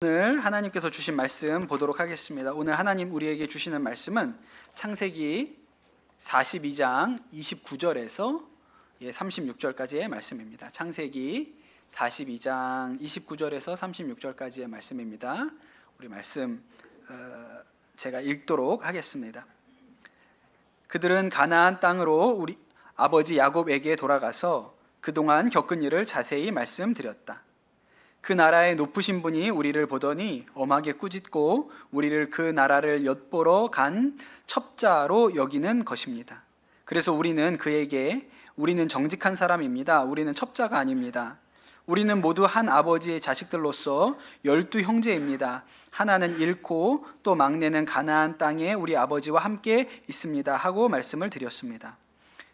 오늘 하나님께서 주신 말씀 보도록 하겠습니다. 오늘 하나님 우리에게 주시는 말씀은 창세기 42장 29절에서 36절까지의 말씀입니다. 창세기 42장 29절에서 36절까지의 말씀입니다. 우리 말씀 제가 읽도록 하겠습니다. 그들은 가나안 땅으로 우리 아버지 야곱에게 돌아가서 그동안 겪은 일을 자세히 말씀드렸다. 그 나라의 높으신 분이 우리를 보더니 엄하게 꾸짖고 우리를 그 나라를 엿보러 간 첩자로 여기는 것입니다. 그래서 우리는 그에게 우리는 정직한 사람입니다. 우리는 첩자가 아닙니다. 우리는 모두 한 아버지의 자식들로서 12형제입니다. 하나는 잃고 또 막내는 가나안 땅에 우리 아버지와 함께 있습니다. 하고 말씀을 드렸습니다.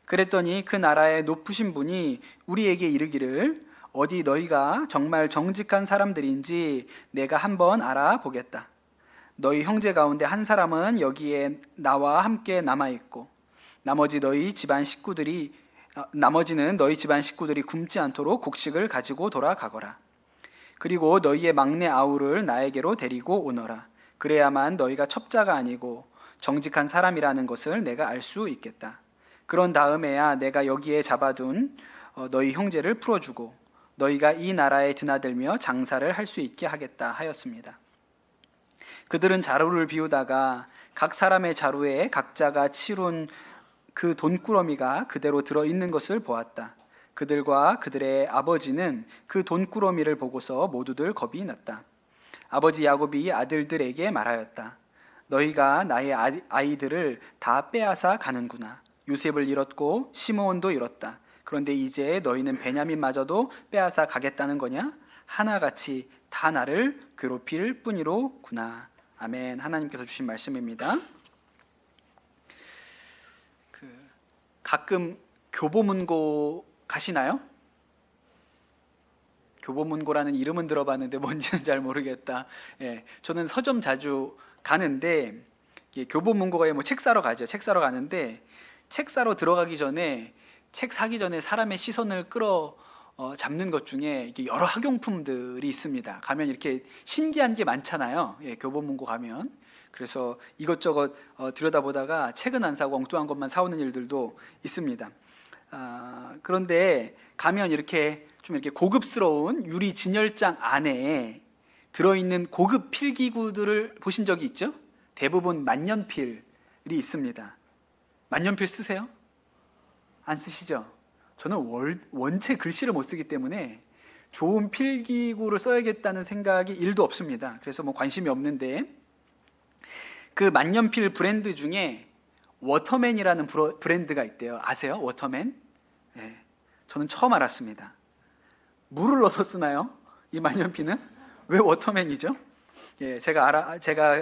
그랬더니 그 나라의 높으신 분이 우리에게 이르기를 어디 너희가 정말 정직한 사람들인지 내가 한번 알아보겠다. 너희 형제 가운데 한 사람은 여기에 나와 함께 남아있고 나머지는 너희 집안 식구들이 굶지 않도록 곡식을 가지고 돌아가거라. 그리고 너희의 막내 아우를 나에게로 데리고 오너라. 그래야만 너희가 첩자가 아니고 정직한 사람이라는 것을 내가 알 수 있겠다. 그런 다음에야 내가 여기에 잡아둔 너희 형제를 풀어주고 너희가 이 나라에 드나들며 장사를 할 수 있게 하겠다 하였습니다. 그들은 자루를 비우다가 각 사람의 자루에 각자가 치룬 그 돈꾸러미가 그대로 들어있는 것을 보았다. 그들과 그들의 아버지는 그 돈꾸러미를 보고서 모두들 겁이 났다. 아버지 야곱이 아들들에게 말하였다. 너희가 나의 아이들을 다 빼앗아 가는구나. 요셉을 잃었고 시므온도 잃었다. 그런데 이제 너희는 베냐민마저도 빼앗아 가겠다는 거냐? 하나같이 다 나를 괴롭힐 뿐이로구나. 아멘. 하나님께서 주신 말씀입니다. 가끔 교보문고 가시나요? 교보문고라는 이름은 들어봤는데 뭔지는 잘 모르겠다. 저는 서점 자주 가는데 교보문고가 책 사러 가죠. 책 사러 가는데 책 사러 들어가기 전에 책 사기 전에 사람의 시선을 잡는 것 중에 여러 학용품들이 있습니다. 가면 이렇게 신기한 게 많잖아요. 교보문고 가면. 그래서 이것저것 들여다보다가 책은 안 사고 엉뚱한 것만 사오는 일들도 있습니다. 그런데 가면 이렇게 좀 이렇게 고급스러운 유리 진열장 안에 들어있는 고급 필기구들을 보신 적이 있죠? 대부분 만년필이 있습니다. 만년필 쓰세요? 안 쓰시죠? 저는 원체 글씨를 못 쓰기 때문에 좋은 필기구를 써야겠다는 생각이 1도 없습니다. 그래서 관심이 없는데 그 만년필 브랜드 중에 워터맨이라는 브랜드가 있대요. 아세요? 워터맨? 저는 처음 알았습니다. 물을 넣어서 쓰나요? 이 만년필은? 왜 워터맨이죠? 제가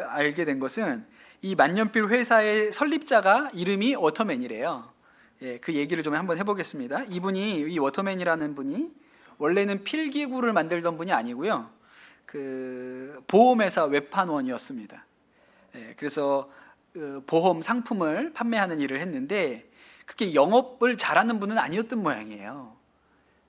알게 된 것은 이 만년필 회사의 설립자가 이름이 워터맨이래요. 그 얘기를 좀 한번 해보겠습니다. 이 워터맨이라는 분이 원래는 필기구를 만들던 분이 아니고요. 그 보험회사 외판원이었습니다. 그래서 보험 상품을 판매하는 일을 했는데 그렇게 영업을 잘하는 분은 아니었던 모양이에요.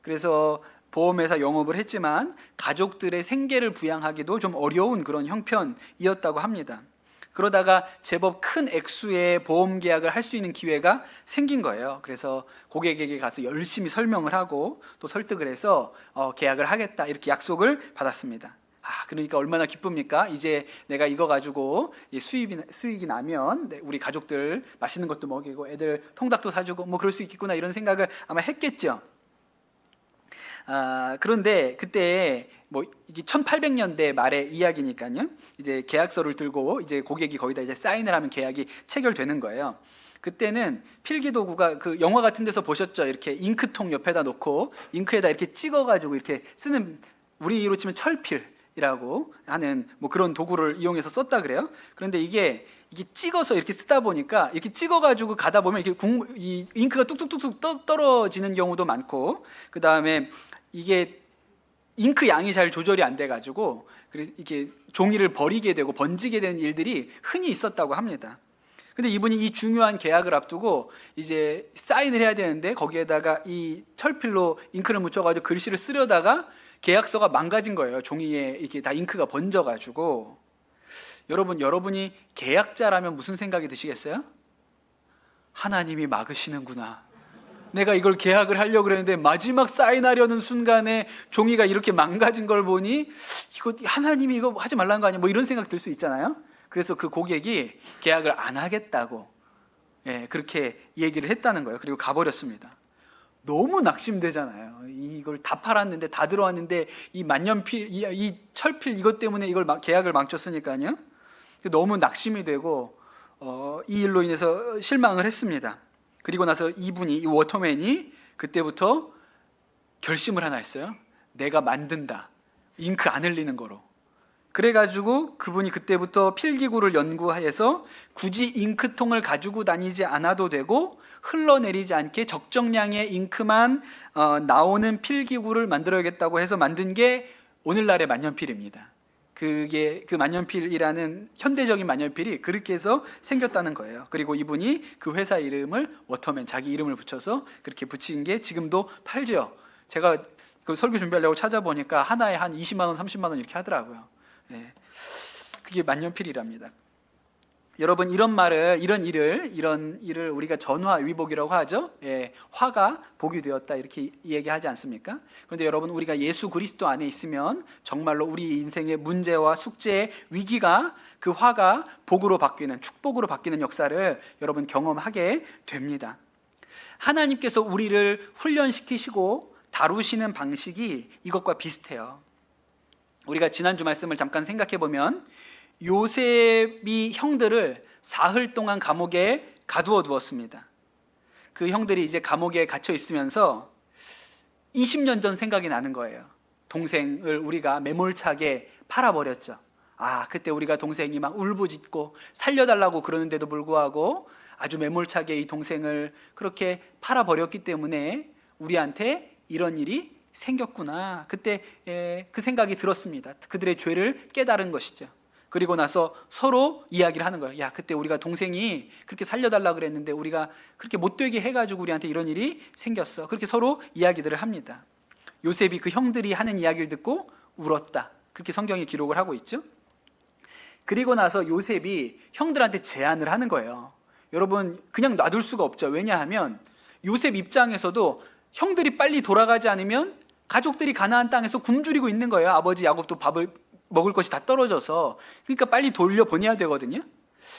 그래서 보험회사 영업을 했지만 가족들의 생계를 부양하기도 좀 어려운 그런 형편이었다고 합니다. 그러다가 제법 큰 액수의 보험 계약을 할 수 있는 기회가 생긴 거예요. 그래서 고객에게 가서 열심히 설명을 하고 또 설득을 해서 계약을 하겠다 이렇게 약속을 받았습니다. 그러니까 얼마나 기쁩니까? 이제 내가 이거 가지고 수익이 나면 우리 가족들 맛있는 것도 먹이고 애들 통닭도 사주고 그럴 수 있겠구나 이런 생각을 아마 했겠죠. 그런데 그때 이게 1800년대 말의 이야기니까요. 이제 계약서를 들고 이제 고객이 거기다 이제 사인을 하면 계약이 체결되는 거예요. 그때는 필기도구가 그 영화 같은 데서 보셨죠? 이렇게 잉크통 옆에다 놓고 잉크에다 이렇게 찍어가지고 이렇게 쓰는 우리로 치면 철필이라고 하는 그런 도구를 이용해서 썼다 그래요. 그런데 이게 찍어서 이렇게 쓰다 보니까 이렇게 찍어가지고 가다 보면 이렇게 이 잉크가 뚝뚝뚝뚝 떨어지는 경우도 많고 그 다음에 이게 잉크 양이 잘 조절이 안 돼가지고 그래서 이렇게 종이를 버리게 되고 번지게 되는 일들이 흔히 있었다고 합니다. 근데 이분이 이 중요한 계약을 앞두고 이제 사인을 해야 되는데 거기에다가 이 철필로 잉크를 묻혀가지고 글씨를 쓰려다가 계약서가 망가진 거예요. 종이에 이게 다 잉크가 번져가지고. 여러분이 계약자라면 무슨 생각이 드시겠어요? 하나님이 막으시는구나. 내가 이걸 계약을 하려고 그랬는데 마지막 사인하려는 순간에 종이가 이렇게 망가진 걸 보니 이거 하나님이 이거 하지 말라는 거 아니야? 뭐 이런 생각 들 수 있잖아요. 그래서 그 고객이 계약을 안 하겠다고 그렇게 얘기를 했다는 거예요. 그리고 가버렸습니다. 너무 낙심되잖아요. 이걸 다 팔았는데 다 들어왔는데 이 만년필, 이 철필 이것 때문에 이걸 계약을 망쳤으니까요. 너무 낙심이 되고 이 일로 인해서 실망을 했습니다. 그리고 나서 이 워터맨이 그때부터 결심을 하나 했어요. 내가 만든다. 잉크 안 흘리는 거로. 그래가지고 그분이 그때부터 필기구를 연구해서 굳이 잉크통을 가지고 다니지 않아도 되고 흘러내리지 않게 적정량의 잉크만 나오는 필기구를 만들어야겠다고 해서 만든 게 오늘날의 만년필입니다. 그게 그 만년필이라는 현대적인 만년필이 그렇게 해서 생겼다는 거예요. 그리고 이분이 그 회사 이름을 워터맨, 자기 이름을 붙여서 그렇게 붙인 게 지금도 팔죠. 제가 그 설교 준비하려고 찾아보니까 하나에 한 20만 원, 30만 원 이렇게 하더라고요. 그게 만년필이랍니다. 여러분, 이런 일을 우리가 전화위복이라고 하죠. 화가 복이 되었다 이렇게 얘기하지 않습니까? 그런데 여러분, 우리가 예수 그리스도 안에 있으면 정말로 우리 인생의 문제와 숙제의 위기가 그 화가 복으로 바뀌는, 축복으로 바뀌는 역사를 여러분 경험하게 됩니다. 하나님께서 우리를 훈련시키시고 다루시는 방식이 이것과 비슷해요. 우리가 지난주 말씀을 잠깐 생각해 보면 요셉이 형들을 사흘 동안 감옥에 가두어 두었습니다. 그 형들이 이제 감옥에 갇혀 있으면서 20년 전 생각이 나는 거예요. 동생을 우리가 매몰차게 팔아버렸죠. 그때 우리가 동생이 막 울부짖고 살려달라고 그러는데도 불구하고 아주 매몰차게 이 동생을 그렇게 팔아버렸기 때문에 우리한테 이런 일이 생겼구나. 그때 그 생각이 들었습니다. 그들의 죄를 깨달은 것이죠. 그리고 나서 서로 이야기를 하는 거예요. 야, 그때 우리가 동생이 그렇게 살려달라 그랬는데 우리가 그렇게 못되게 해가지고 우리한테 이런 일이 생겼어. 그렇게 서로 이야기들을 합니다. 요셉이 그 형들이 하는 이야기를 듣고 울었다. 그렇게 성경이 기록을 하고 있죠. 그리고 나서 요셉이 형들한테 제안을 하는 거예요. 여러분, 그냥 놔둘 수가 없죠. 왜냐하면 요셉 입장에서도 형들이 빨리 돌아가지 않으면 가족들이 가나안 땅에서 굶주리고 있는 거예요. 아버지 야곱도 밥을 먹을 것이 다 떨어져서. 그러니까 빨리 돌려보내야 되거든요.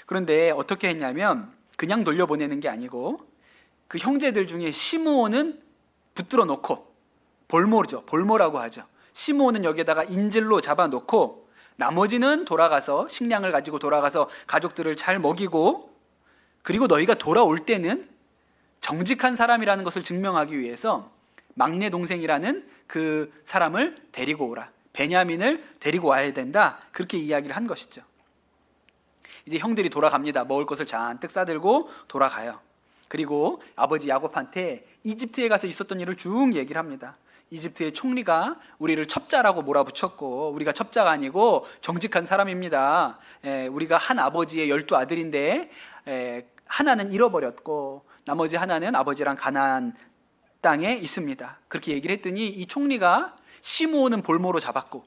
그런데 어떻게 했냐면 그냥 돌려보내는 게 아니고 그 형제들 중에 시므온은 붙들어 놓고, 볼모라고 하죠. 시므온은 여기에다가 인질로 잡아놓고 나머지는 돌아가서 식량을 가지고 돌아가서 가족들을 잘 먹이고, 그리고 너희가 돌아올 때는 정직한 사람이라는 것을 증명하기 위해서 막내 동생이라는 그 사람을 데리고 오라. 베냐민을 데리고 와야 된다. 그렇게 이야기를 한 것이죠. 이제 형들이 돌아갑니다. 먹을 것을 잔뜩 싸들고 돌아가요. 그리고 아버지 야곱한테 이집트에 가서 있었던 일을 쭉 얘기를 합니다. 이집트의 총리가 우리를 첩자라고 몰아붙였고 우리가 첩자가 아니고 정직한 사람입니다. 우리가 한 아버지의 12아들인데 하나는 잃어버렸고 나머지 하나는 아버지랑 가나안 땅에 있습니다. 그렇게 얘기를 했더니 이 총리가 시므온은 볼모로 잡았고,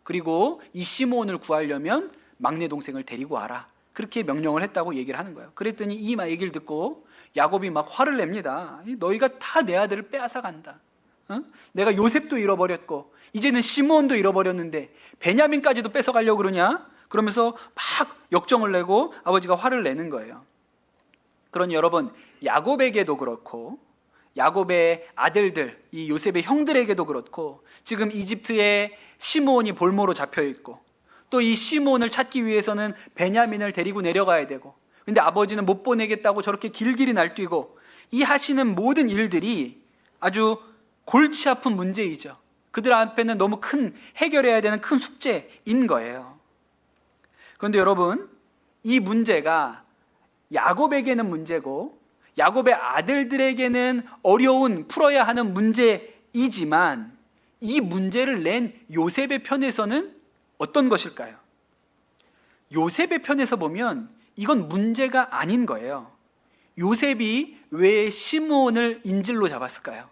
그리고 이 시므온을 구하려면 막내 동생을 데리고 와라. 그렇게 명령을 했다고 얘기를 하는 거예요. 그랬더니 이 얘기를 듣고 야곱이 막 화를 냅니다. 너희가 다 내 아들을 빼앗아 간다. 내가 요셉도 잃어버렸고 이제는 시므온도 잃어버렸는데 베냐민까지도 뺏어가려고 그러냐? 그러면서 막 역정을 내고 아버지가 화를 내는 거예요. 그러니 여러분, 야곱에게도 그렇고 야곱의 아들들, 이 요셉의 형들에게도 그렇고 지금 이집트에 시므온이 볼모로 잡혀있고 또 이 시므온을 찾기 위해서는 베냐민을 데리고 내려가야 되고, 근데 아버지는 못 보내겠다고 저렇게 길길이 날뛰고, 이 하시는 모든 일들이 아주 골치 아픈 문제이죠. 그들 앞에는 너무 큰, 해결해야 되는 큰 숙제인 거예요. 그런데 여러분, 이 문제가 야곱에게는 문제고 야곱의 아들들에게는 어려운, 풀어야 하는 문제이지만 이 문제를 낸 요셉의 편에서는 어떤 것일까요? 요셉의 편에서 보면 이건 문제가 아닌 거예요. 요셉이 왜 시므온을 인질로 잡았을까요?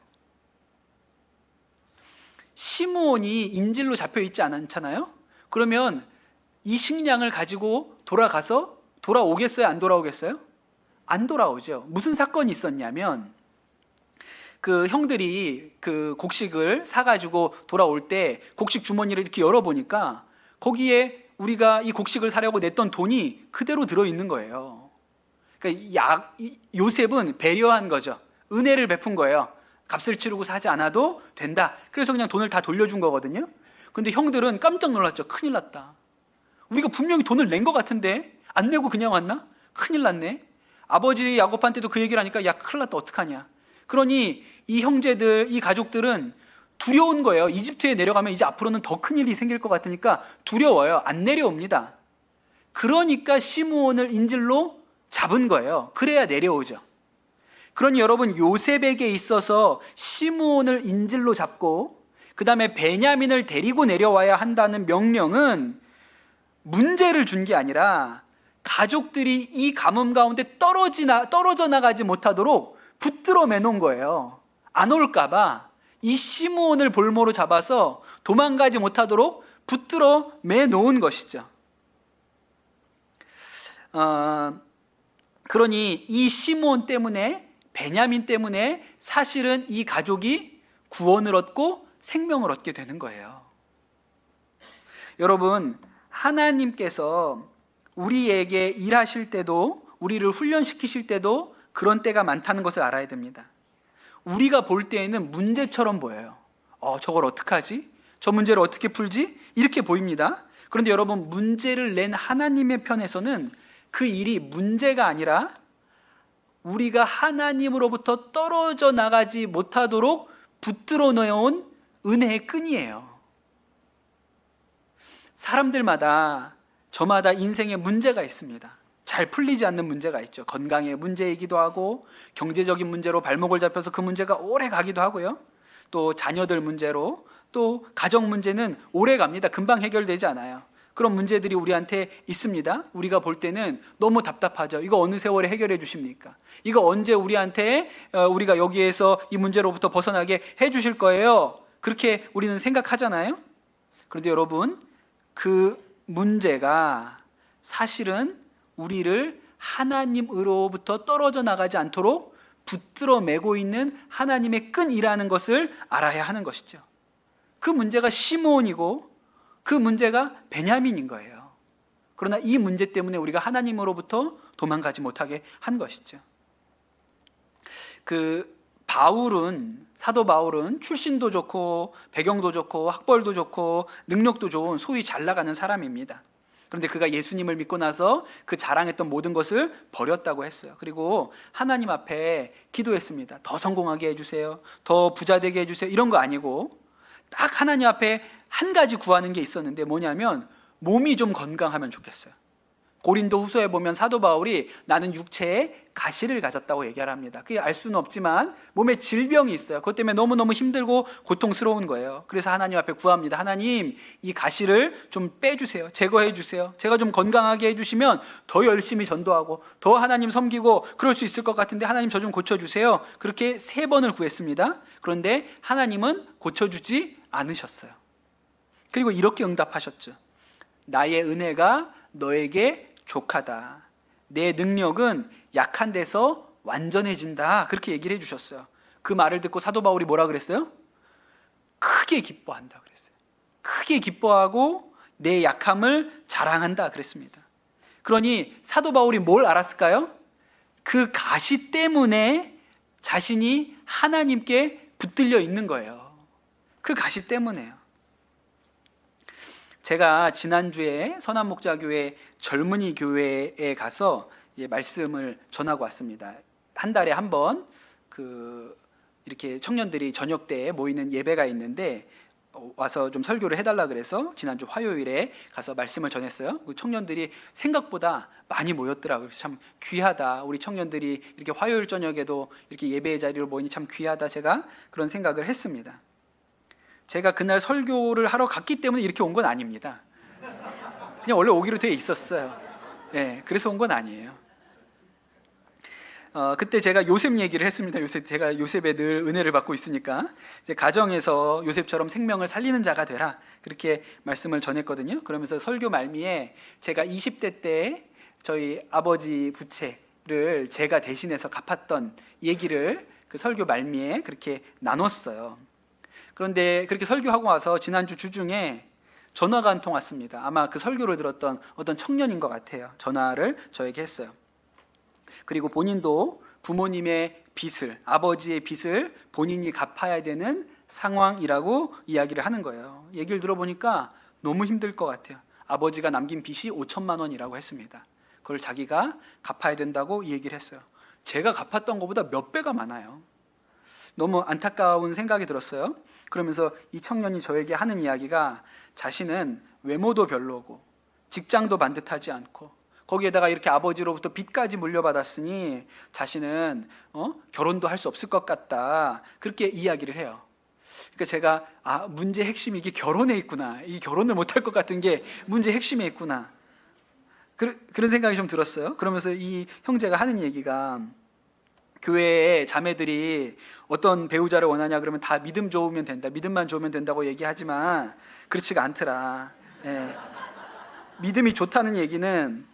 시므온이 인질로 잡혀 있지 않잖아요? 그러면 이 식량을 가지고 돌아가서 돌아오겠어요? 안 돌아오겠어요? 안 돌아오죠. 무슨 사건이 있었냐면 그 형들이 그 곡식을 사가지고 돌아올 때 곡식 주머니를 이렇게 열어보니까 거기에 우리가 이 곡식을 사려고 냈던 돈이 그대로 들어있는 거예요. 그러니까 요셉은 배려한 거죠. 은혜를 베푼 거예요. 값을 치르고 사지 않아도 된다. 그래서 그냥 돈을 다 돌려준 거거든요. 근데 형들은 깜짝 놀랐죠. 큰일 났다. 우리가 분명히 돈을 낸 것 같은데 안 내고 그냥 왔나? 큰일 났네. 아버지 야곱한테도 그 얘기를 하니까 야 큰일 났다 어떡하냐. 그러니 이 형제들, 이 가족들은 두려운 거예요. 이집트에 내려가면 이제 앞으로는 더 큰일이 생길 것 같으니까 두려워요. 안 내려옵니다. 그러니까 시므온을 인질로 잡은 거예요. 그래야 내려오죠. 그러니 여러분, 요셉에게 있어서 시므온을 인질로 잡고 그 다음에 베냐민을 데리고 내려와야 한다는 명령은 문제를 준 게 아니라 가족들이 이 가뭄 가운데 떨어져 나가지 못하도록 붙들어 매놓은 거예요. 안 올까봐 이 시므온을 볼모로 잡아서 도망가지 못하도록 붙들어 매놓은 것이죠. 그러니 이 시므온 때문에, 베냐민 때문에 사실은 이 가족이 구원을 얻고 생명을 얻게 되는 거예요. 여러분, 하나님께서 우리에게 일하실 때도, 우리를 훈련시키실 때도 그런 때가 많다는 것을 알아야 됩니다. 우리가 볼 때에는 문제처럼 보여요. 저걸 어떡하지? 저 문제를 어떻게 풀지? 이렇게 보입니다. 그런데 여러분, 문제를 낸 하나님의 편에서는 그 일이 문제가 아니라 우리가 하나님으로부터 떨어져 나가지 못하도록 붙들어 놓은 은혜의 끈이에요. 사람들마다, 저마다 인생에 문제가 있습니다. 잘 풀리지 않는 문제가 있죠. 건강의 문제이기도 하고, 경제적인 문제로 발목을 잡혀서 그 문제가 오래 가기도 하고요. 또 자녀들 문제로, 또 가정 문제는 오래 갑니다. 금방 해결되지 않아요. 그런 문제들이 우리한테 있습니다. 우리가 볼 때는 너무 답답하죠. 이거 어느 세월에 해결해 주십니까? 이거 언제 우리한테 우리가 여기에서 이 문제로부터 벗어나게 해 주실 거예요? 그렇게 우리는 생각하잖아요. 그런데 여러분, 그 문제가 사실은 우리를 하나님으로부터 떨어져 나가지 않도록 붙들어 매고 있는 하나님의 끈이라는 것을 알아야 하는 것이죠. 그 문제가 시므온이고 그 문제가 베냐민인 거예요. 그러나 이 문제 때문에 우리가 하나님으로부터 도망가지 못하게 한 것이죠. 사도 바울은 출신도 좋고 배경도 좋고 학벌도 좋고 능력도 좋은 소위 잘 나가는 사람입니다. 그런데 그가 예수님을 믿고 나서 그 자랑했던 모든 것을 버렸다고 했어요. 그리고 하나님 앞에 기도했습니다. 더 성공하게 해주세요. 더 부자 되게 해주세요. 이런 거 아니고 딱 하나님 앞에 한 가지 구하는 게 있었는데 뭐냐면 몸이 좀 건강하면 좋겠어요. 고린도 후서에 보면 사도 바울이 나는 육체에 가시를 가졌다고 얘기를 합니다. 그게 알 수는 없지만 몸에 질병이 있어요. 그것 때문에 너무너무 힘들고 고통스러운 거예요. 그래서 하나님 앞에 구합니다. 하나님, 이 가시를 좀 빼주세요. 제거해 주세요. 제가 좀 건강하게 해주시면 더 열심히 전도하고 더 하나님 섬기고 그럴 수 있을 것 같은데 하나님 저 좀 고쳐주세요. 그렇게 3번을 구했습니다. 그런데 하나님은 고쳐주지 않으셨어요. 그리고 이렇게 응답하셨죠. 나의 은혜가 너에게 족하다. 내 능력은 약한 데서 완전해진다. 그렇게 얘기를 해주셨어요. 그 말을 듣고 사도 바울이 뭐라 그랬어요? 크게 기뻐한다 그랬어요. 크게 기뻐하고 내 약함을 자랑한다 그랬습니다. 그러니 사도 바울이 뭘 알았을까요? 그 가시 때문에 자신이 하나님께 붙들려 있는 거예요. 그 가시 때문에요. 제가 지난주에 선한목자교회 젊은이 교회에 가서 말씀을 전하고 왔습니다. 한 달에 한 번 이렇게 청년들이 저녁 때 모이는 예배가 있는데 와서 좀 설교를 해달라 그래서 지난주 화요일에 가서 말씀을 전했어요. 청년들이 생각보다 많이 모였더라고요. 참 귀하다. 우리 청년들이 이렇게 화요일 저녁에도 이렇게 예배의 자리로 모이니 참 귀하다. 제가 그런 생각을 했습니다. 제가 그날 설교를 하러 갔기 때문에 이렇게 온 건 아닙니다. 그냥 원래 오기로 돼 있었어요. 그래서 온 건 아니에요. 그때 제가 요셉 얘기를 했습니다. 제가 요셉에 늘 은혜를 받고 있으니까 이제 가정에서 요셉처럼 생명을 살리는 자가 되라, 그렇게 말씀을 전했거든요. 그러면서 설교 말미에 제가 20대 때 저희 아버지 부채를 제가 대신해서 갚았던 얘기를 그 설교 말미에 그렇게 나눴어요. 그런데 그렇게 설교하고 와서 지난주 주중에 전화가 한 통 왔습니다. 아마 그 설교를 들었던 어떤 청년인 것 같아요. 전화를 저에게 했어요. 그리고 본인도 부모님의 빚을, 아버지의 빚을 본인이 갚아야 되는 상황이라고 이야기를 하는 거예요. 얘기를 들어보니까 너무 힘들 것 같아요. 아버지가 남긴 빚이 5천만 원이라고 했습니다. 그걸 자기가 갚아야 된다고 얘기를 했어요. 제가 갚았던 것보다 몇 배가 많아요. 너무 안타까운 생각이 들었어요. 그러면서 이 청년이 저에게 하는 이야기가, 자신은 외모도 별로고 직장도 반듯하지 않고 거기에다가 이렇게 아버지로부터 빚까지 물려받았으니 자신은 결혼도 할 수 없을 것 같다, 그렇게 이야기를 해요. 그러니까 제가 문제의 핵심이 이게 결혼에 있구나, 이 결혼을 못할 것 같은 게 문제의 핵심에 있구나, 그런 생각이 좀 들었어요. 그러면서 이 형제가 하는 얘기가, 교회에 자매들이 어떤 배우자를 원하냐 그러면 다 믿음 좋으면 된다, 믿음만 좋으면 된다고 얘기하지만 그렇지가 않더라. 예. 믿음이 좋다는 얘기는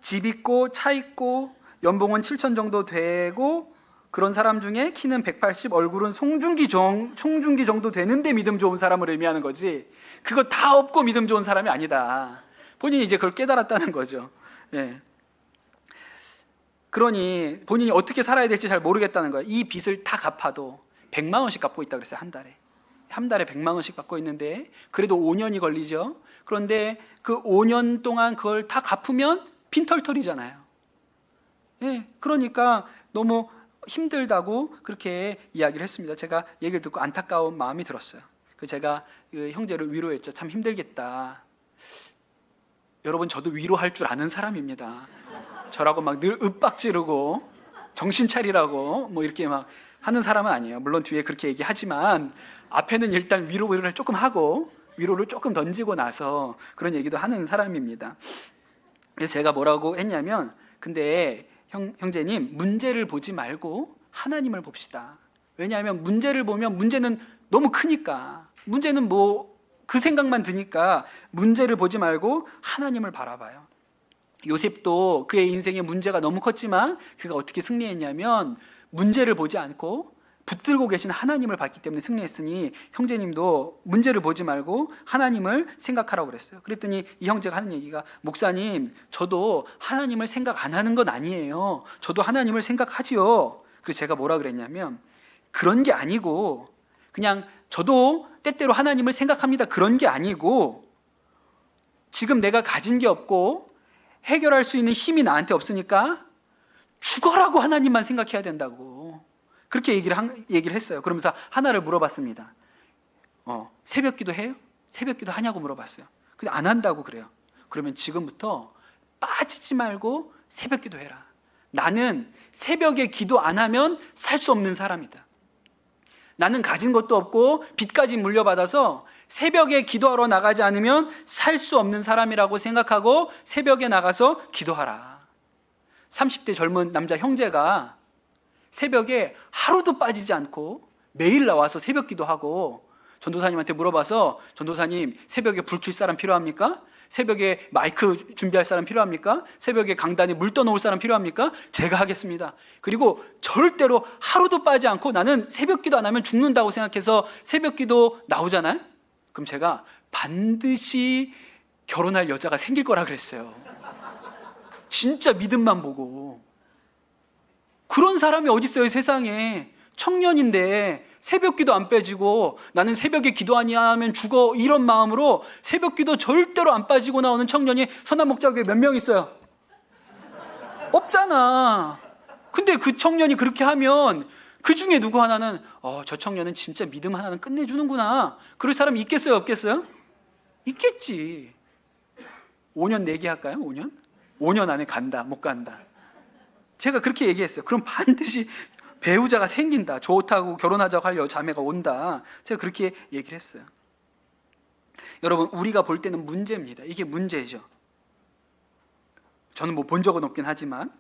집 있고 차 있고 연봉은 7천 정도 되고 그런 사람 중에 키는 180, 얼굴은 송중기 정도 되는데 믿음 좋은 사람을 의미하는 거지, 그거 다 없고 믿음 좋은 사람이 아니다. 본인이 이제 그걸 깨달았다는 거죠. 예. 그러니 본인이 어떻게 살아야 될지 잘 모르겠다는 거예요. 이 빚을 다 갚아도 100만 원씩 갚고 있다 그랬어요. 한 달에 100만 원씩 갚고 있는데 그래도 5년이 걸리죠. 그런데 그 5년 동안 그걸 다 갚으면 빈털털이잖아요. 예, 그러니까 너무 힘들다고 그렇게 이야기를 했습니다. 제가 얘기를 듣고 안타까운 마음이 들었어요. 제가 그 형제를 위로했죠. 참 힘들겠다. 여러분, 저도 위로할 줄 아는 사람입니다. 저라고 막 늘 윽박지르고 정신 차리라고 뭐 이렇게 막 하는 사람은 아니에요. 물론 뒤에 그렇게 얘기하지만 앞에는 일단 위로를 조금 하고 위로를 조금 던지고 나서 그런 얘기도 하는 사람입니다. 그래서 제가 뭐라고 했냐면, 근데 형제님, 문제를 보지 말고 하나님을 봅시다. 왜냐하면 문제를 보면 문제는 너무 크니까, 문제는 뭐 그 생각만 드니까 문제를 보지 말고 하나님을 바라봐요. 요셉도 그의 인생에 문제가 너무 컸지만 그가 어떻게 승리했냐면 문제를 보지 않고 붙들고 계신 하나님을 봤기 때문에 승리했으니, 형제님도 문제를 보지 말고 하나님을 생각하라고 그랬어요. 그랬더니 이 형제가 하는 얘기가, 목사님, 저도 하나님을 생각 안 하는 건 아니에요. 저도 하나님을 생각하지요. 그래서 제가 뭐라 그랬냐면, 그런 게 아니고 그냥 저도 때때로 하나님을 생각합니다, 그런 게 아니고, 지금 내가 가진 게 없고 해결할 수 있는 힘이 나한테 없으니까 죽어라고 하나님만 생각해야 된다고, 그렇게 얘기를 했어요. 그러면서 하나를 물어봤습니다. 새벽 기도 해요? 새벽 기도 하냐고 물어봤어요. 근데 안 한다고 그래요. 그러면 지금부터 빠지지 말고 새벽 기도 해라. 나는 새벽에 기도 안 하면 살 수 없는 사람이다. 나는 가진 것도 없고 빚까지 물려받아서 새벽에 기도하러 나가지 않으면 살 수 없는 사람이라고 생각하고 새벽에 나가서 기도하라. 30대 젊은 남자 형제가 새벽에 하루도 빠지지 않고 매일 나와서 새벽 기도하고, 전도사님한테 물어봐서, 전도사님, 새벽에 불 켤 사람 필요합니까? 새벽에 마이크 준비할 사람 필요합니까? 새벽에 강단에 물 떠놓을 사람 필요합니까? 제가 하겠습니다. 그리고 절대로 하루도 빠지 않고, 나는 새벽 기도 안 하면 죽는다고 생각해서 새벽 기도 나오잖아요? 그럼 제가 반드시 결혼할 여자가 생길 거라 그랬어요. 진짜 믿음만 보고. 그런 사람이 어디 있어요, 세상에. 청년인데 새벽 기도 안 빼지고, 나는 새벽에 기도 안 하면 죽어, 이런 마음으로 새벽 기도 절대로 안 빠지고 나오는 청년이 선한목자교회 몇 명 있어요? 없잖아. 근데 그 청년이 그렇게 하면 그 중에 누구 하나는 저 청년은 진짜 믿음 하나는 끝내주는구나, 그럴 사람이 있겠어요, 없겠어요? 있겠지. 5년 내기 할까요? 5년 안에 간다, 못 간다. 제가 그렇게 얘기했어요. 그럼 반드시 배우자가 생긴다, 좋다고 결혼하자고 할 자매가 온다. 제가 그렇게 얘기를 했어요. 여러분, 우리가 볼 때는 문제입니다. 이게 문제죠. 저는 뭐 본 적은 없긴 하지만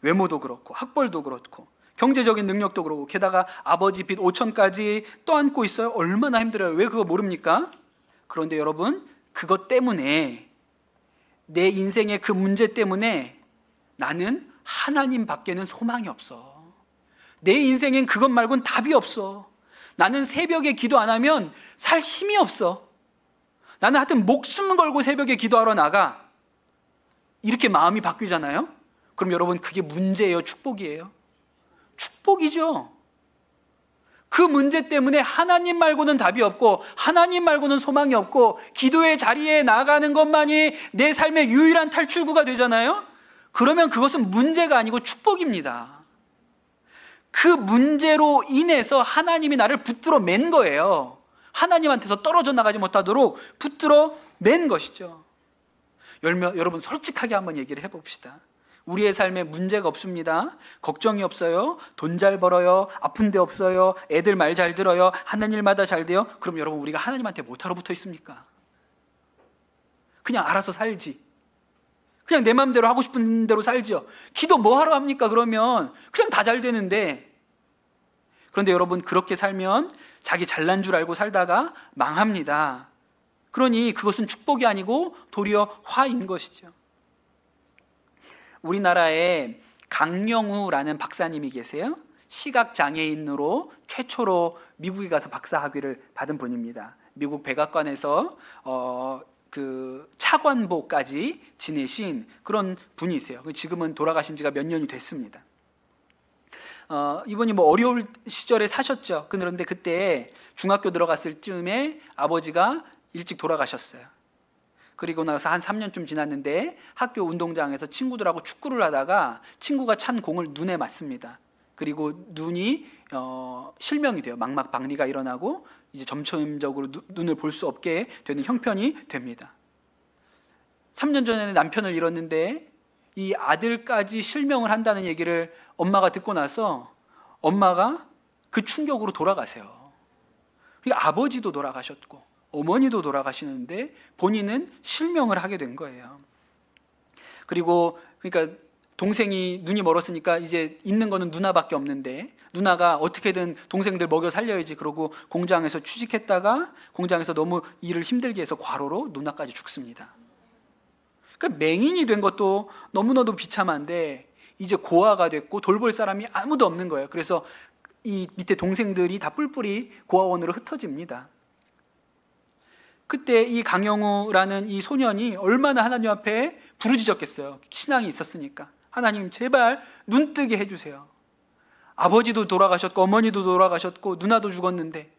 외모도 그렇고 학벌도 그렇고 경제적인 능력도 그렇고 게다가 아버지 빚 5천까지 떠안고 있어요. 얼마나 힘들어요. 왜 그거 모릅니까? 그런데 여러분, 그것 때문에, 내 인생의 그 문제 때문에 나는 하나님 밖에는 소망이 없어. 내 인생엔 그것 말고는 답이 없어. 나는 새벽에 기도 안 하면 살 힘이 없어. 나는 하여튼 목숨 걸고 새벽에 기도하러 나가. 이렇게 마음이 바뀌잖아요. 그럼 여러분, 그게 문제예요, 축복이에요? 축복이죠. 그 문제 때문에 하나님 말고는 답이 없고 하나님 말고는 소망이 없고 기도의 자리에 나가는 것만이 내 삶의 유일한 탈출구가 되잖아요. 그러면 그것은 문제가 아니고 축복입니다. 그 문제로 인해서 하나님이 나를 붙들어 맨 거예요. 하나님한테서 떨어져 나가지 못하도록 붙들어 맨 것이죠. 여러분, 솔직하게 한번 얘기를 해봅시다. 우리의 삶에 문제가 없습니다. 걱정이 없어요. 돈 잘 벌어요. 아픈 데 없어요. 애들 말 잘 들어요. 하는 일마다 잘 돼요. 그럼 여러분, 우리가 하나님한테 못하러 붙어 있습니까? 그냥 알아서 살지. 그냥 내 마음대로 하고 싶은 대로 살죠. 기도 뭐 하러 합니까? 그러면 그냥 다 잘 되는데. 그런데 여러분, 그렇게 살면 자기 잘난 줄 알고 살다가 망합니다. 그러니 그것은 축복이 아니고 도리어 화인 것이죠. 우리나라에 강영우라는 박사님이 계세요. 시각장애인으로 최초로 미국에 가서 박사학위를 받은 분입니다. 미국 백악관에서 그 차관보까지 지내신 그런 분이세요. 지금은 돌아가신 지가 몇 년이 됐습니다. 이분이 뭐 어려울 시절에 사셨죠. 그런데 그때 중학교 들어갔을 즈음에 아버지가 일찍 돌아가셨어요. 그리고 나서 한 3년쯤 지났는데 학교 운동장에서 친구들하고 축구를 하다가 친구가 찬 공을 눈에 맞습니다. 그리고 눈이 실명이 돼요. 망막박리가 일어나고 이제 점점적으로 눈을 볼 수 없게 되는 형편이 됩니다. 3년 전에 남편을 잃었는데 이 아들까지 실명을 한다는 얘기를 엄마가 듣고 나서 엄마가 그 충격으로 돌아가세요. 그러니까 아버지도 돌아가셨고 어머니도 돌아가시는데 본인은 실명을 하게 된 거예요. 그리고 그러니까 동생이 눈이 멀었으니까 이제 있는 거는 누나밖에 없는데 누나가 어떻게든 동생들 먹여 살려야지 그러고 공장에서 취직했다가 공장에서 너무 일을 힘들게 해서 과로로 누나까지 죽습니다. 그러니까 맹인이 된 것도 너무나도 비참한데 이제 고아가 됐고 돌볼 사람이 아무도 없는 거예요. 그래서 이 밑에 동생들이 다 뿔뿔이 고아원으로 흩어집니다. 그때 이 강영우라는 이 소년이 얼마나 하나님 앞에 부르짖었겠어요. 신앙이 있었으니까. 하나님, 제발 눈 뜨게 해주세요. 아버지도 돌아가셨고 어머니도 돌아가셨고 누나도 죽었는데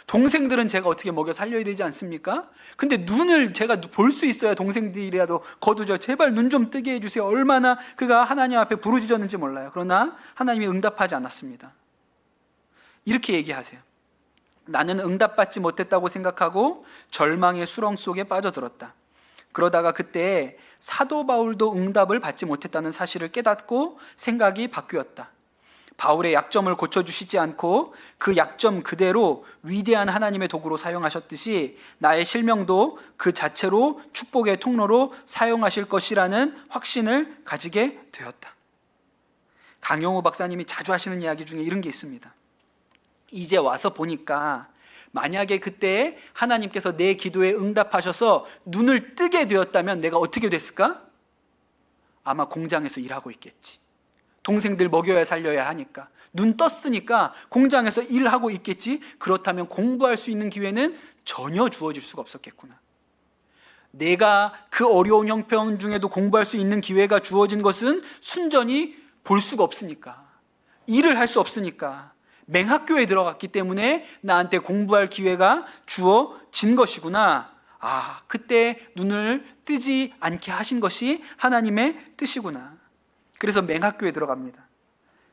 동생들은 제가 어떻게 먹여 살려야 되지 않습니까? 근데 눈을 제가 볼 수 있어야 동생들이라도 거두죠. 제발 눈 좀 뜨게 해주세요. 얼마나 그가 하나님 앞에 부르짖었는지 몰라요. 그러나 하나님이 응답하지 않았습니다. 이렇게 얘기하세요. 나는 응답받지 못했다고 생각하고 절망의 수렁 속에 빠져들었다. 그러다가 그때 사도 바울도 응답을 받지 못했다는 사실을 깨닫고 생각이 바뀌었다. 바울의 약점을 고쳐주시지 않고 그 약점 그대로 위대한 하나님의 도구로 사용하셨듯이 나의 실명도 그 자체로 축복의 통로로 사용하실 것이라는 확신을 가지게 되었다. 강영우 박사님이 자주 하시는 이야기 중에 이런 게 있습니다. 이제 와서 보니까 만약에 그때 하나님께서 내 기도에 응답하셔서 눈을 뜨게 되었다면 내가 어떻게 됐을까? 아마 공장에서 일하고 있겠지. 동생들 먹여야 살려야 하니까 눈 떴으니까 공장에서 일하고 있겠지. 그렇다면 공부할 수 있는 기회는 전혀 주어질 수가 없었겠구나. 내가 그 어려운 형편 중에도 공부할 수 있는 기회가 주어진 것은 순전히 볼 수가 없으니까, 일을 할 수 없으니까, 맹학교에 들어갔기 때문에 나한테 공부할 기회가 주어진 것이구나. 아, 그때 눈을 뜨지 않게 하신 것이 하나님의 뜻이구나. 그래서 맹학교에 들어갑니다.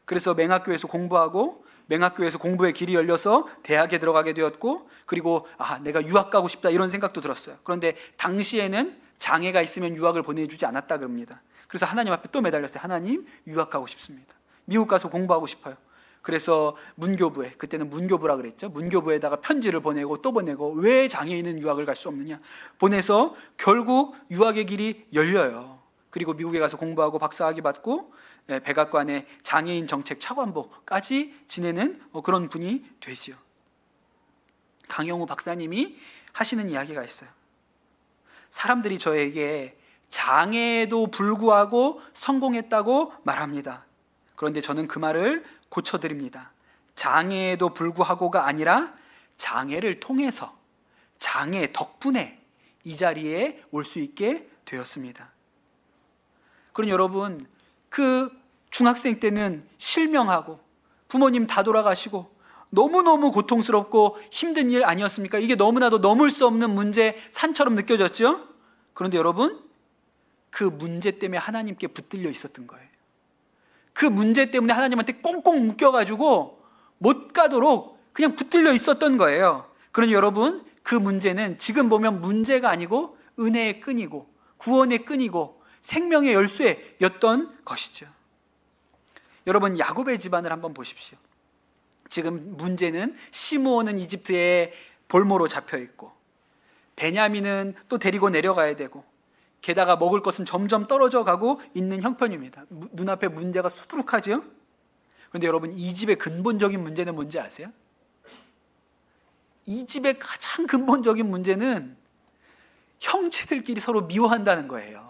그래서 맹학교에서 공부하고 맹학교에서 공부의 길이 열려서 대학에 들어가게 되었고, 그리고 내가 유학 가고 싶다 이런 생각도 들었어요. 그런데 당시에는 장애가 있으면 유학을 보내주지 않았다 그럽니다. 그래서 하나님 앞에 또 매달렸어요. 하나님, 유학 가고 싶습니다. 미국 가서 공부하고 싶어요. 그래서 문교부에, 그때는 문교부라 그랬죠. 문교부에다가 편지를 보내고 또 보내고, 왜 장애인은 유학을 갈 수 없느냐 보내서 결국 유학의 길이 열려요. 그리고 미국에 가서 공부하고 박사학위 받고 백악관의 장애인 정책 차관보까지 지내는 그런 분이 되지요. 강영우 박사님이 하시는 이야기가 있어요. 사람들이 저에게 장애에도 불구하고 성공했다고 말합니다. 그런데 저는 그 말을 고쳐드립니다. 장애에도 불구하고가 아니라 장애를 통해서, 장애 덕분에 이 자리에 올 수 있게 되었습니다. 그럼 여러분, 그 중학생 때는 실명하고 부모님 다 돌아가시고 너무너무 고통스럽고 힘든 일 아니었습니까? 이게 너무나도 넘을 수 없는 문제 산처럼 느껴졌죠? 그런데 여러분, 그 문제 때문에 하나님께 붙들려 있었던 거예요. 그 문제 때문에 하나님한테 꽁꽁 묶여가지고 못 가도록 그냥 붙들려 있었던 거예요. 그러니 여러분, 그 문제는 지금 보면 문제가 아니고 은혜의 끈이고 구원의 끈이고 생명의 열쇠였던 것이죠. 여러분, 야곱의 집안을 한번 보십시오. 지금 문제는 시므온은 이집트에 볼모로 잡혀 있고 베냐민은 또 데리고 내려가야 되고 게다가 먹을 것은 점점 떨어져 가고 있는 형편입니다. 눈앞에 문제가 수두룩하죠. 그런데 여러분, 이 집의 근본적인 문제는 뭔지 아세요? 이 집의 가장 근본적인 문제는 형제들끼리 서로 미워한다는 거예요.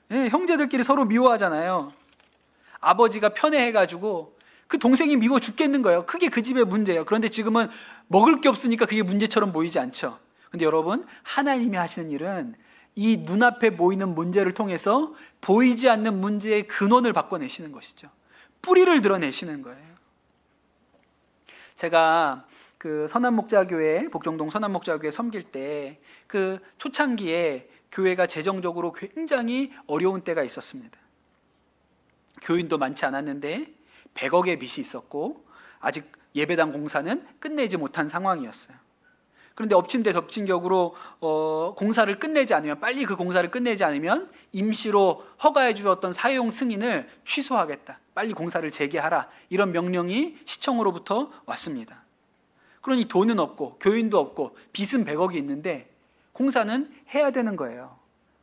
네, 형제들끼리 서로 미워하잖아요. 아버지가 편애해가지고 그 동생이 미워 죽겠는 거예요. 그게 그 집의 문제예요. 그런데 지금은 먹을 게 없으니까 그게 문제처럼 보이지 않죠. 근데 여러분, 하나님이 하시는 일은 이 눈앞에 보이는 문제를 통해서 보이지 않는 문제의 근원을 바꿔내시는 것이죠. 뿌리를 드러내시는 거예요. 제가 그 선한목자교회, 복정동 선한목자교회 섬길 때 그 초창기에 교회가 재정적으로 굉장히 어려운 때가 있었습니다. 교인도 많지 않았는데 100억의 빚이 있었고 아직 예배당 공사는 끝내지 못한 상황이었어요. 그런데 엎친 데 덮친 격으로 공사를 끝내지 않으면, 빨리 그 공사를 끝내지 않으면 임시로 허가해 주었던 사용 승인을 취소하겠다, 빨리 공사를 재개하라, 이런 명령이 시청으로부터 왔습니다. 그러니 돈은 없고 교인도 없고 빚은 100억이 있는데 공사는 해야 되는 거예요.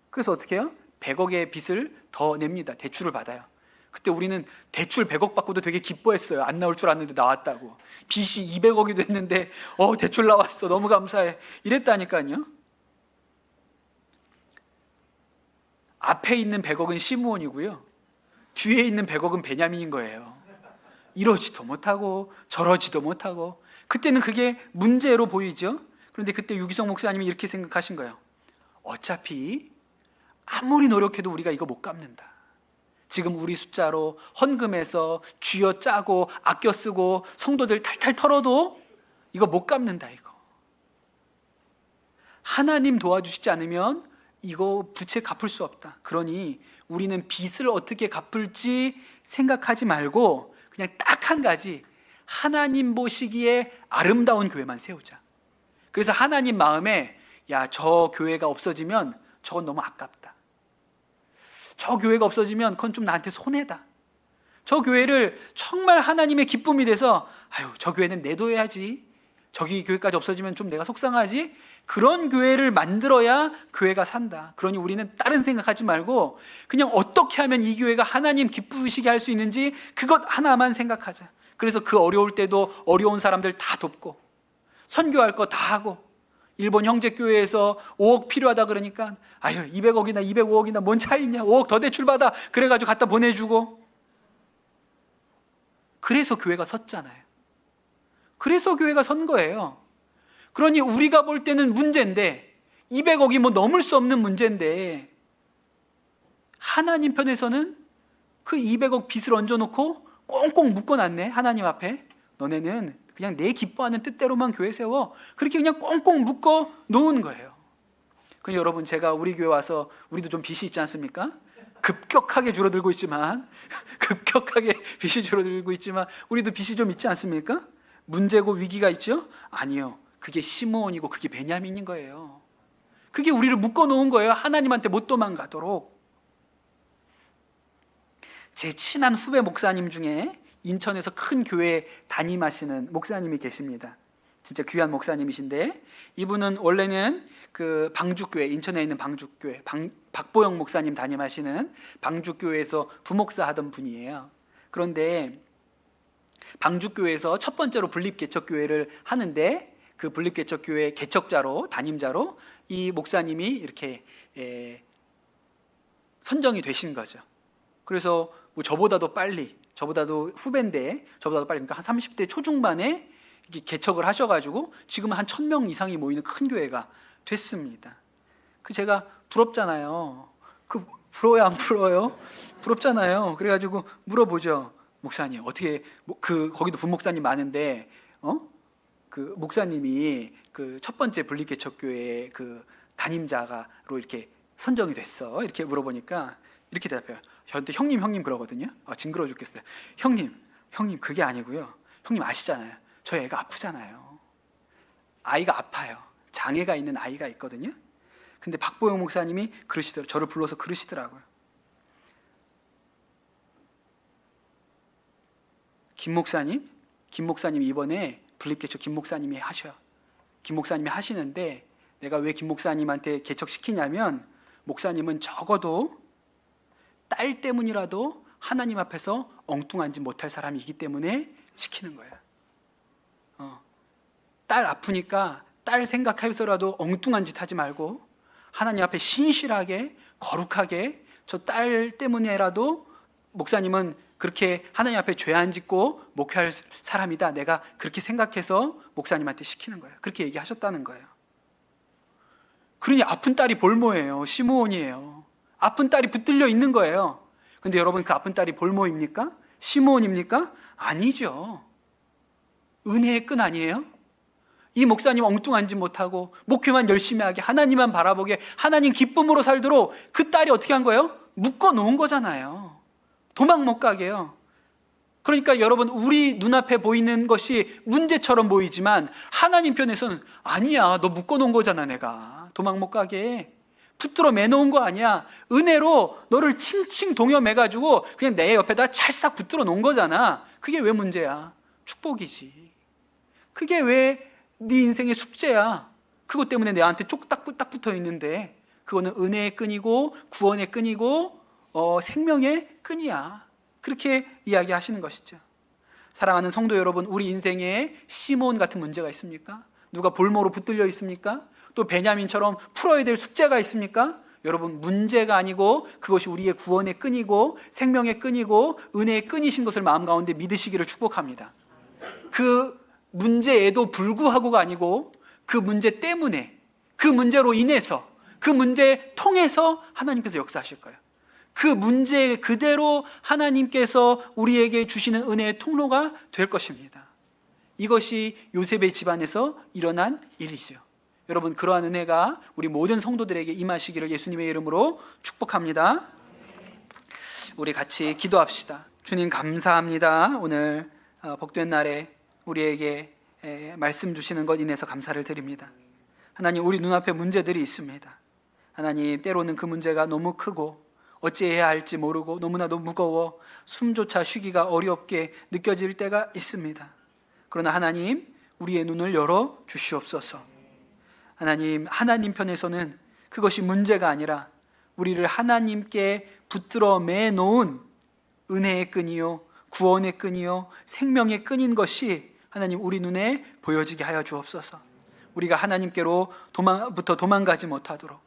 그래서 어떻게 해요? 100억의 빚을 더 냅니다. 대출을 받아요. 그때 우리는 대출 100억 받고도 되게 기뻐했어요. 안 나올 줄 알았는데 나왔다고. 빚이 200억이 됐는데 대출 나왔어, 너무 감사해, 이랬다니까요. 앞에 있는 100억은 시므온이고요, 뒤에 있는 100억은 베냐민인 거예요. 이러지도 못하고 저러지도 못하고. 그때는 그게 문제로 보이죠. 그런데 그때 유기성 목사님이 이렇게 생각하신 거예요. 어차피 아무리 노력해도 우리가 이거 못 갚는다. 지금 우리 숫자로 헌금해서 쥐어짜고 아껴 쓰고 성도들 탈탈 털어도 이거 못 갚는다. 이거 하나님 도와주시지 않으면 이거 부채 갚을 수 없다. 그러니 우리는 빚을 어떻게 갚을지 생각하지 말고 그냥 딱 한 가지, 하나님 보시기에 아름다운 교회만 세우자. 그래서 하나님 마음에, 야, 저 교회가 없어지면 저건 너무 아깝다, 저 교회가 없어지면 그건 좀 나한테 손해다, 저 교회를 정말 하나님의 기쁨이 돼서 저 교회는 내둬야지, 저기 교회까지 없어지면 좀 내가 속상하지, 그런 교회를 만들어야 교회가 산다. 그러니 우리는 다른 생각하지 말고 그냥 어떻게 하면 이 교회가 하나님 기쁘시게 할 수 있는지 그것 하나만 생각하자. 그래서 그 어려울 때도 어려운 사람들 다 돕고 선교할 거 다 하고, 일본 형제교회에서 5억 필요하다 그러니까 200억이나 205억이나 뭔 차이 있냐, 5억 더 대출받아, 그래가지고 갖다 보내주고. 그래서 교회가 섰잖아요. 그래서 교회가 선 거예요. 그러니 우리가 볼 때는 문제인데, 200억이 뭐 넘을 수 없는 문제인데, 하나님 편에서는 그 200억 빚을 얹어놓고 꽁꽁 묶어놨네. 하나님 앞에 너네는 그냥 내 기뻐하는 뜻대로만 교회 세워, 그렇게 그냥 꽁꽁 묶어 놓은 거예요. 그럼 여러분, 제가 우리 교회 와서, 우리도 좀 빚이 있지 않습니까? 급격하게 줄어들고 있지만 급격하게 빚이 줄어들고 있지만 우리도 빚이 좀 있지 않습니까? 문제고 위기가 있죠? 아니요, 그게 시므온이고 그게 베냐민인 거예요. 그게 우리를 묶어놓은 거예요. 하나님한테 못 도망가도록. 제 친한 후배 목사님 중에 인천에서 큰 교회 담임하시는 목사님이 계십니다. 진짜 귀한 목사님이신데, 이분은 원래는 그 방주교회, 인천에 있는 방주교회, 박보영 목사님 담임하시는 방주교회에서 부목사 하던 분이에요. 그런데 방주교회에서 첫 번째로 분립개척교회를 하는데, 그 분립개척교회 개척자로, 담임자로 이 목사님이 이렇게 선정이 되신 거죠. 그래서 뭐 저보다도 빨리, 저보다도 후배인데, 저보다도 빨리, 그러니까 한 30대 초중반에 개척을 하셔가지고 지금은 한 1000명 이상이 모이는 큰 교회가 됐습니다. 그 제가 부럽잖아요. 그 부러워요, 안 부러워요? 부럽잖아요. 그래가지고 물어보죠. 목사님, 어떻게 거기도 분목사님 많은데, 그 목사님이 그 첫 번째 분립개척교회 그 담임자가로 이렇게 선정이 됐어. 이렇게 물어보니까 이렇게 대답해요. 저한테 형님 그러거든요. 징그러워 죽겠어요. 형님 그게 아니고요. 형님 아시잖아요. 저희 애가 아프잖아요. 아이가 아파요. 장애가 있는 아이가 있거든요. 근데 박보영 목사님이 저를 불러서 그러시더라고요. 김 목사님 이번에 분립개척 김 목사님이 하셔요. 김 목사님이 하시는데, 내가 왜 김 목사님한테 개척시키냐면, 목사님은 적어도 딸 때문이라도 하나님 앞에서 엉뚱한 짓 못할 사람이기 때문에 시키는 거예요. 딸 아프니까 딸 생각해서라도 엉뚱한 짓 하지 말고 하나님 앞에 신실하게 거룩하게, 저 딸 때문에라도 목사님은 그렇게 하나님 앞에 죄 안 짓고 목회할 사람이다, 내가 그렇게 생각해서 목사님한테 시키는 거예요. 그렇게 얘기하셨다는 거예요. 그러니 아픈 딸이 볼모예요. 시므온이에요. 아픈 딸이 붙들려 있는 거예요. 근데 여러분, 그 아픈 딸이 볼모입니까? 시므온입니까? 아니죠. 은혜의 끈 아니에요? 이 목사님 엉뚱한 짓 못하고 목회만 열심히 하게, 하나님만 바라보게, 하나님 기쁨으로 살도록 그 딸이 어떻게 한 거예요? 묶어 놓은 거잖아요. 도망 못 가게요. 그러니까 여러분, 우리 눈앞에 보이는 것이 문제처럼 보이지만 하나님 편에서는 아니야, 너 묶어 놓은 거잖아. 내가 도망 못 가게 붙들어 매놓은 거 아니야. 은혜로 너를 칭칭 동여매가지고 그냥 내 옆에다 찰싹 붙들어 놓은 거잖아. 그게 왜 문제야? 축복이지. 그게 왜 네 인생의 숙제야? 그것 때문에 내한테 딱 붙어 있는데, 그거는 은혜의 끈이고 구원의 끈이고 생명의 끈이야. 그렇게 이야기하시는 것이죠. 사랑하는 성도 여러분, 우리 인생에 시몬 같은 문제가 있습니까? 누가 볼모로 붙들려 있습니까? 또 베냐민처럼 풀어야 될 숙제가 있습니까? 여러분, 문제가 아니고 그것이 우리의 구원의 끈이고 생명의 끈이고 은혜의 끈이신 것을 마음 가운데 믿으시기를 축복합니다. 그 문제에도 불구하고가 아니고, 그 문제 때문에, 그 문제로 인해서, 그 문제 통해서 하나님께서 역사하실 거예요. 그 문제 그대로 하나님께서 우리에게 주시는 은혜의 통로가 될 것입니다. 이것이 요셉의 집안에서 일어난 일이죠. 여러분, 그러한 은혜가 우리 모든 성도들에게 임하시기를 예수님의 이름으로 축복합니다. 우리 같이 기도합시다. 주님, 감사합니다. 오늘 복된 날에 우리에게 말씀 주시는 것 인해서 감사를 드립니다. 하나님, 우리 눈앞에 문제들이 있습니다. 하나님, 때로는 그 문제가 너무 크고 어찌해야 할지 모르고 너무나도 무거워 숨조차 쉬기가 어렵게 느껴질 때가 있습니다. 그러나 하나님, 우리의 눈을 열어 주시옵소서. 하나님 편에서는 그것이 문제가 아니라 우리를 하나님께 붙들어 매놓은 은혜의 끈이요, 구원의 끈이요, 생명의 끈인 것이 하나님 우리 눈에 보여지게 하여 주옵소서. 우리가 하나님께로 도망가지 못하도록,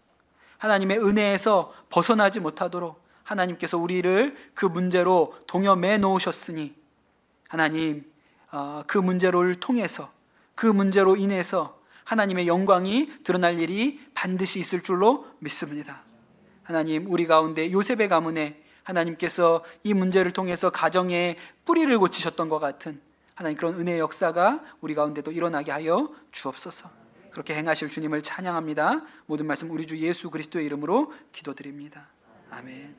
하나님의 은혜에서 벗어나지 못하도록 하나님께서 우리를 그 문제로 동여매 놓으셨으니, 하나님 그 문제를 통해서, 그 문제로 인해서 하나님의 영광이 드러날 일이 반드시 있을 줄로 믿습니다. 하나님, 우리 가운데 요셉의 가문에 하나님께서 이 문제를 통해서 가정의 뿌리를 고치셨던 것 같은 하나님 그런 은혜의 역사가 우리 가운데도 일어나게 하여 주옵소서. 그렇게 행하실 주님을 찬양합니다. 모든 말씀 우리 주 예수 그리스도의 이름으로 기도드립니다. 아멘.